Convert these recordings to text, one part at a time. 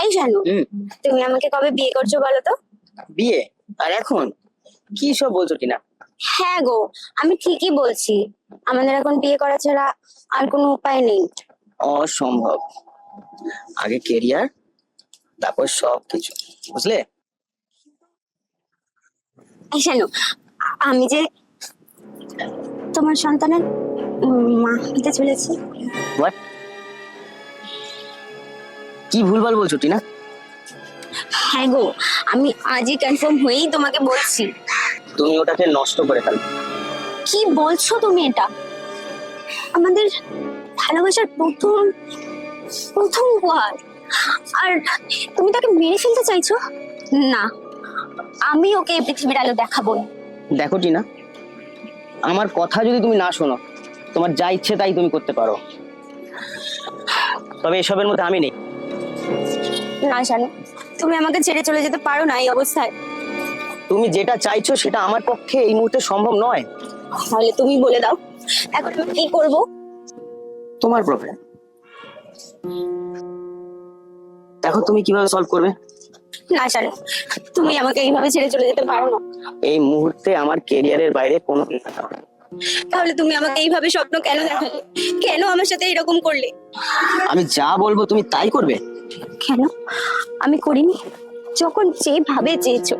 এই জানো, তুমি আমাকে কবে বিয়ে করছো বলো তো? বিয়ে? আর এখন কি সব বলছো টিনা? হ্যাঁ গো, আমি ঠিকই বলছি। আমাদের এখন বিয়ে করা ছাড়া আর কোনো উপায় নেই। অসম্ভব। আগে কেরিয়ার, তারপর সবকিছু, বুঝলে? এই জানো, আমি যে তোমার সন্তানের মা হতে চলেছি। হোয়াট? কি ভুলভাল বলছো টিনা? হ্যাঁ গো, আমি আজই কনফার্ম হয়েই তোমাকে বলছি। তুমি ওটাকে নষ্ট করে ফেলো। কি বলছো তুমি এটা? আমাদের ভালোবাসার প্রথম প্রথম উপহার, আর তুমি তাকে মেরে ফেলতে চাইছো? না, আমি ওকে এই পৃথিবীর আলো দেখাবো। দেখো টিনা, আমার কথা যদি তুমি না শোনো, তোমার যা ইচ্ছে তাই তুমি করতে পারো, তবে এসবের মধ্যে আমি নেই। না জানো, তুমি আমাকে ছেড়ে চলে যেতে পারো না এই অবস্থায়। তুমি যেটা চাইছো সেটা আমার পক্ষে এই মুহূর্তে সম্ভব নয়। তাহলে তুমি বলে দাও, এখন আমি কি করব? তোমার প্রবলেম, দেখো তুমি কিভাবে সলভ করবে। না জানো, তুমি আমাকে এইভাবে ছেড়ে চলে যেতে পারো না। এই মুহূর্তে আমার কেরিয়ারের বাইরে কোনো কিছু না। তাহলে তুমি আমাকে এইভাবে স্বপ্ন কেন দেখালে? কেন আমার সাথে এরকম করলে? আমি যা বলবো তুমি তাই করবে? কেন আমি করিনি? যখন যেভাবে চেয়েছো,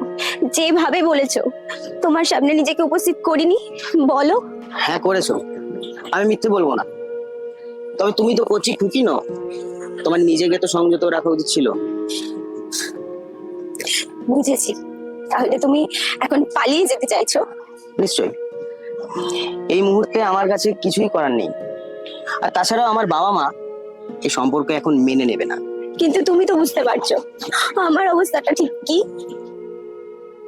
যেভাবে বলেছো, তোমার সামনে নিজেকে উপস্থিত করিনি? বলো। হ্যাঁ করেছো, আমি মিথ্যে বলবো না। তবে তুমি তো কচি খুকি নও, তোমার নিজেকে তো সংযত রাখা উচিত ছিল। বুঝেছি, তাহলে তুমি এখন পালিয়ে যেতে চাইছো? নিশ্চয়ই। এই মুহূর্তে আমার কাছে কিছুই করার নেই, আর তাছাড়াও আমার বাবা মা এই সম্পর্ক এখন মেনে নেবে না। কিন্তু তুমি তো বুঝতে পারছো আমার অবস্থাটা ঠিক কি।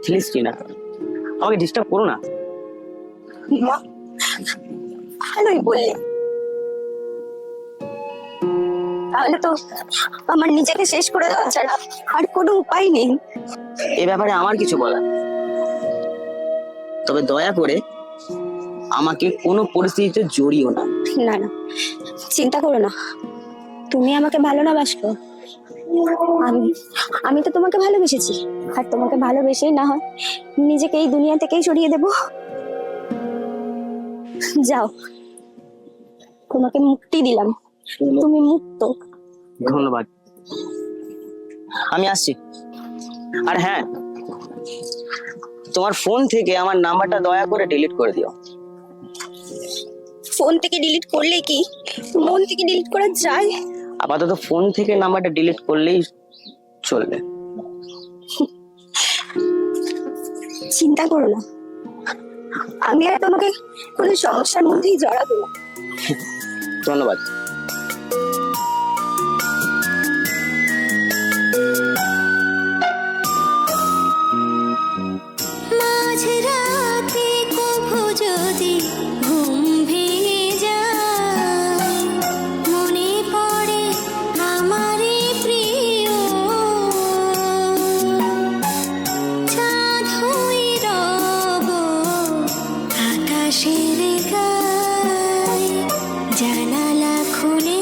প্লিজ টিনা, আমাকে ডিস্টার্ব করো না। মা, ভালোই বললে। তাহলে তো আমার নিজেকে শেষ করে দেওয়া ছাড়া আর কোনো উপায় নেই। এ ব্যাপারে আমার কিছু বলার, তবে দয়া করে আমাকে কোনো পরিস্থিতিতে জড়িও না। না না, চিন্তা করো না, তুমি আমাকে ভালো না বাসো। আমি আমি তো তোমাকে ভালোবেসেছি, আর তোমাকে ভালোবেসেই না হয় নিজেকে এই দুনিয়া থেকেই সরিয়ে দেব। যাও, তোমাকে মুক্তি দিলাম, তুমি মুক্ত। ধন্যবাদ, আমি আসছি। আর হ্যাঁ, তোমার ফোন থেকে আমার নাম্বারটা দয়া করে ডিলিট করে দিও। ফোন থেকে ডিলিট করলে কি মন থেকে ডিলিট করা যায়? আপাতত ফোন থেকে নাম্বারটা ডিলিট করলেই চলবে। চিন্তা করো না, আমি আর তোমাকে কোনো সমস্যার মধ্যেই জড়াবো না। ধন্যবাদ। মাঝরাতে কভু যদি ঘুম ভেঙে যায়, মনে পড়ে আমারে প্রিয়, চাঁদ হয়ে রব আকাশের গায়ে, জানালা খুলে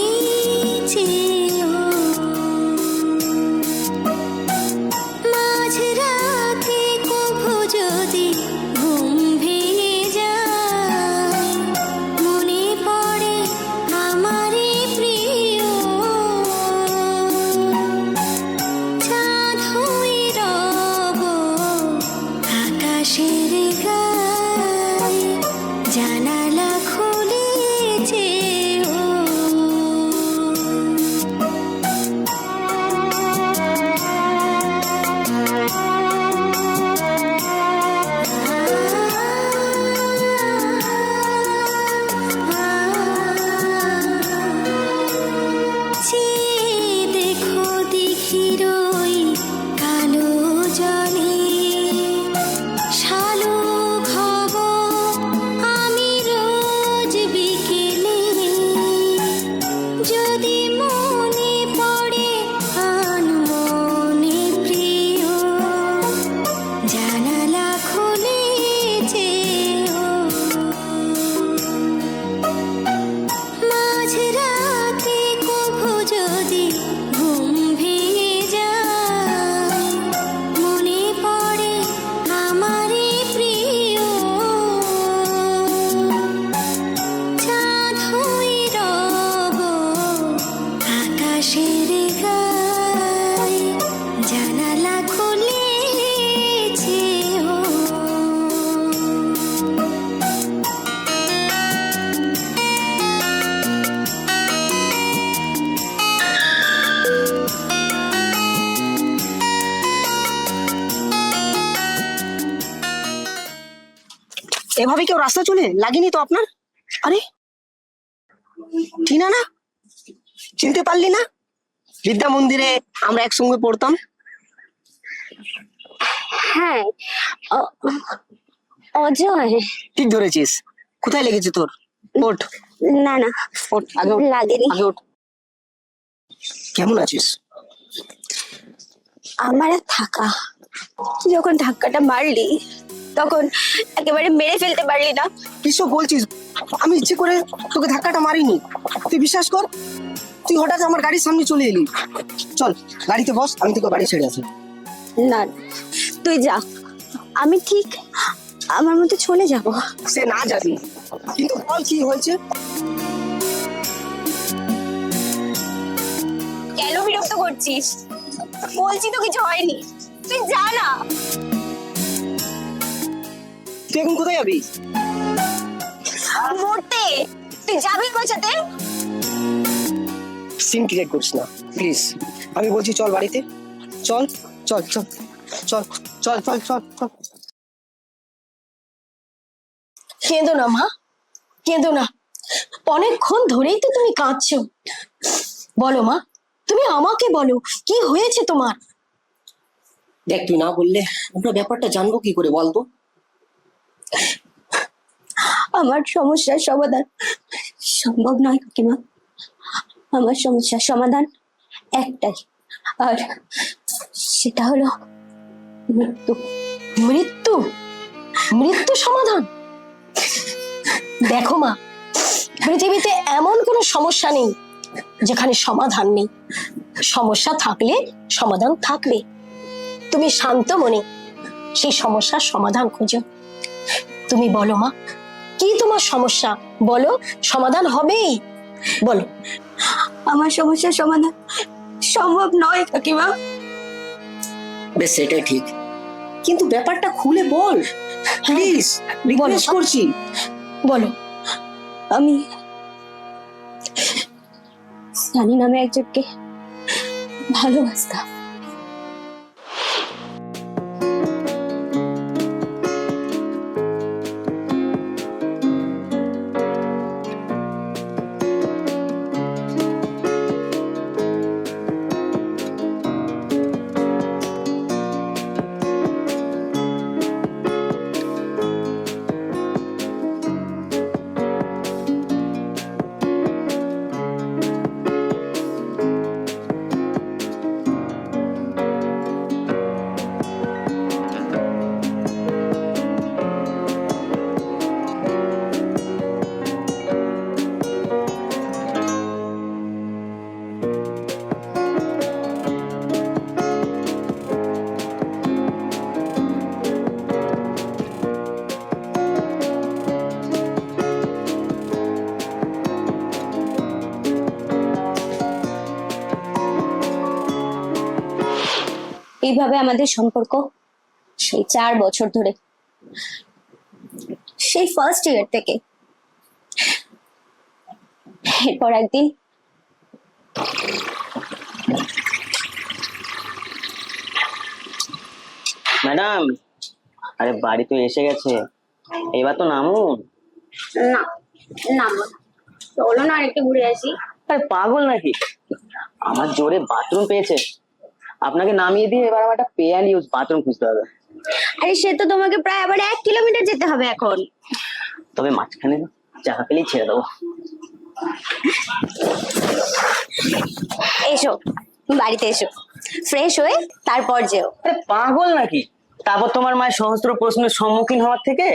এভাবে কেউ রাস্তা চলে লাগেনি তো আপনার? আরে টিনা না, চিনতে পারলি না? বিদ্যা মন্দিরে আমরা একসঙ্গে পড়তাম। হ্যাঁ, অ- অজয়। ঠিক ধরেছিস। কোথায় লেগেছে তোর? ওঠ না না, ওঠ, আগে ওঠ, লাগেনি। আগে ওঠ। কেমন আছিস? আমার আর থাকা, তুই যখন ধাক্কাটা মারলি তখন একেবারে মেরে ফেলতে পারলি না। কিসব বলছিস? আমি ইচ্ছে করে তোকে ধাক্কাটা মারিনি, তুই বিশ্বাস কর। তুই হঠাৎ আমার গাড়ির সামনে চলে এলি। চল গাড়িতে বস, আমি তোকে বাড়ি ছেড়ে আসি। না, তুই যা, আমি ঠিক আমার মতো চলে যাব। সে না যাবি, কিন্তু বল কি হয়েছে? কেন বিরক্ত করছিস? বলছি তো কিছু হয়নি, তুই যা না। তুই এখন কোথায় যাবি? মরতে তুই যাবি কোথাতে? সিন ক্রিয়েট করিস না প্লিজ, আমি বলছি চল বাড়িতে, চল চল চল চল চল চল চল চল। কেঁদো না মা, কেঁদো না। অনেকক্ষণ ধরেই তো তুমি কাঁদছো। বলো মা, তুমি আমাকে বলো কি হয়েছে তোমার? দেখ, তুই না বললে আমরা ব্যাপারটা জানবো কি করে, বলতো? আমার সমস্যার সমাধান সম্ভব নয় কাকিমা। আমার সমস্যার সমাধান একটাই, আর সেটা হলো মৃত্যু। মৃত্যু? মৃত্যু সমাধান? দেখো মা, পৃথিবীতে এমন কোনো সমস্যা নেই যেখানে সমাধান নেই। সমস্যা থাকলে সমাধান থাকবে। তুমি শান্ত মনে সেই সমস্যার সমাধান খোঁজো। তুমি বলো মা, কি তোমার সমস্যা? বলো, সমাধান হবেই। বলো। আমার সমস্যার সমাধান সম্ভব নয় কাকিমা। বেশ, সেটাই ঠিক, কিন্তু ব্যাপারটা খুলে বল প্লিজ, রিকোয়েস্ট করছি। বলো। আমি সানি নামে একজনকে ভালোবাসতাম। এইভাবে আমাদের সম্পর্ক সেই 4 বছর ধরে, সেই ফার্স্ট ইয়ার থেকে। এরপর একদিন ম্যাডাম, আরে বাড়ি তো এসে গেছে, এবার তো নামুন। না নামবো না, চলো না আরেকটু ঘুরে আসি। আরে পাগল নাকি? আমার জোরে বাথরুম পেয়েছে, আপনাকে নামিয়ে দিয়ে এবার আমার একটা পে অ্যান্ড ইউজ বাথরুম খুঁজতে হবে। আরে সে তো তোমাকে প্রায় আবার 1 কিলোমিটার যেতে হবে এখন। তবে মাঝখানে জায়গা পেলেই ছেড়ে দেবো। এসো, বাড়িতে এসো, ফ্রেশ হয়ে তারপর যেও। আরে পাগল নাকি? তারপর তোমার মায়ের সহস্র প্রশ্নের সম্মুখীন হওয়ার থেকে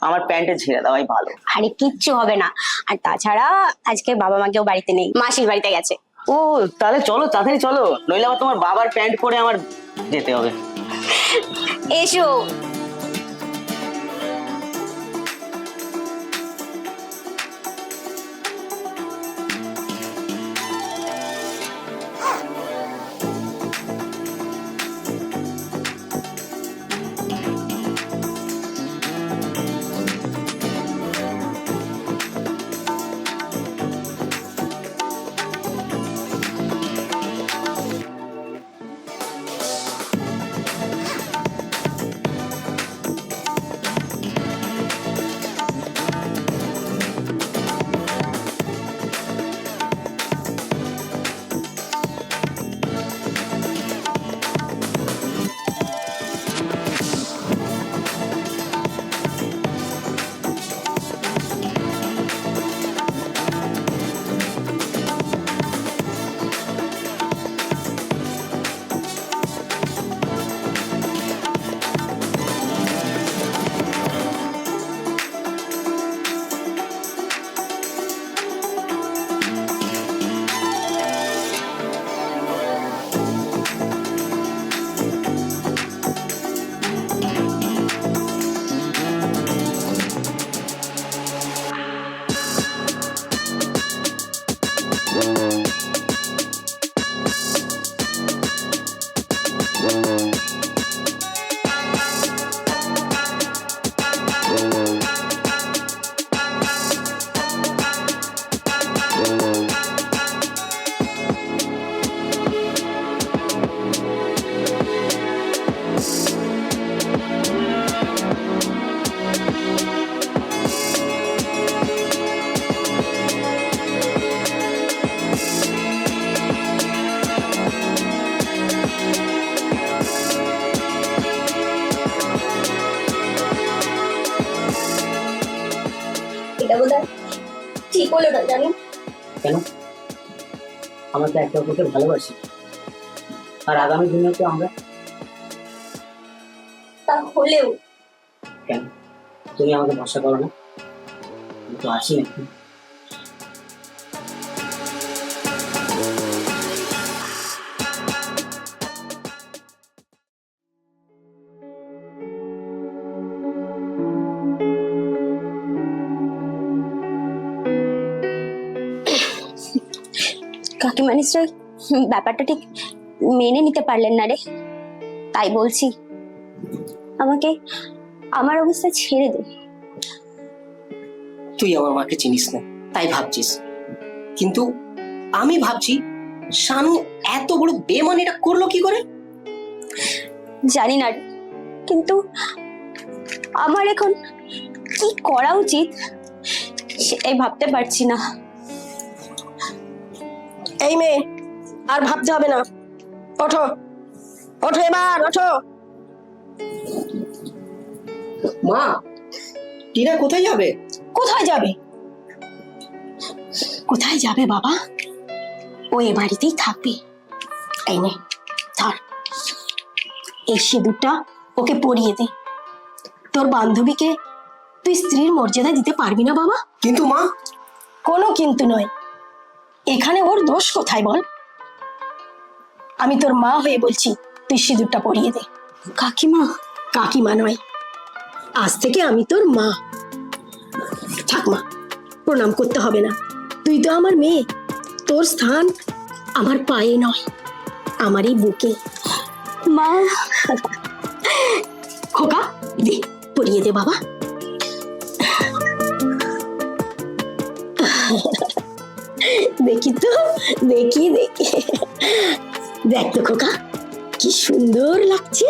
আমার প্যান্টে ছেড়ে দেওয়াই ভালো। আরে কিচ্ছু হবে না, আর তাছাড়া আজকে বাবা মাকেও বাড়িতে নেই, মাসির বাড়িতে গেছে। ও তাহলে চলো, তাড়াতাড়ি চলো, নইলে আবার তোমার বাবার প্যান্ট পরে আমার যেতে হবে। এসো। করলো না জানি। কেন? আমরা তো একে অপরকে ভালোবাসি, আর আগামী দিনেও আমরা। তা হলেও কেন তুমি আমাকে ভরসা করো না? আমি তো আসি নাকি। কাকিমা নিশ্চয় ব্যাপারটা ঠিক মেনে নিতে পারলেন না রে, তাই বলছি আমাকে আমার অবস্থায় ছেড়ে দে। তুই আমার মাকে চিনিস না তাই ভাবছিস, কিন্তু আমি ভাবছি শানু এত বড় বেমানিটা করলো কি করে। জানি না রে, কিন্তু আমার এখন কি করা উচিত সেটাই ভাবতে পারছি না। এই মেয়ে, আর ভাবতে হবে না, ওঠো ওঠো, এবার ওঠো। মা, টিনা কোথায় যাবে? কোথায় যাবে? কোথায় যাবে বাবা? ও এ বাড়িতেই থাকবে। এই নে ধর, এই সিঁদুরটা ওকে পরিয়ে দে। তোর বান্ধবীকে তুই স্ত্রীর মর্যাদা দিতে পারবি না বাবা? কিন্তু মা। কোনো কিন্তু নয়, এখানে ওর দোষ কোথায় বল? আমি তোর মা হয়ে বলছি, তুই সিঁদুরটা পরিয়ে দে। কাকিমা, কাকিমা নয়, আজ থেকে আমি তোর মা। ঠাকমা, প্রণাম করতে হবে না, তুই তো আমার মেয়ে। তোর স্থান আমার পায়ে নয়, আমার এই বুকে। মা। খোকা, দে পরিয়ে দে বাবা। দেখি তো, দেখি দেখি, দেখ তো খোকা, কি সুন্দর লাগছে।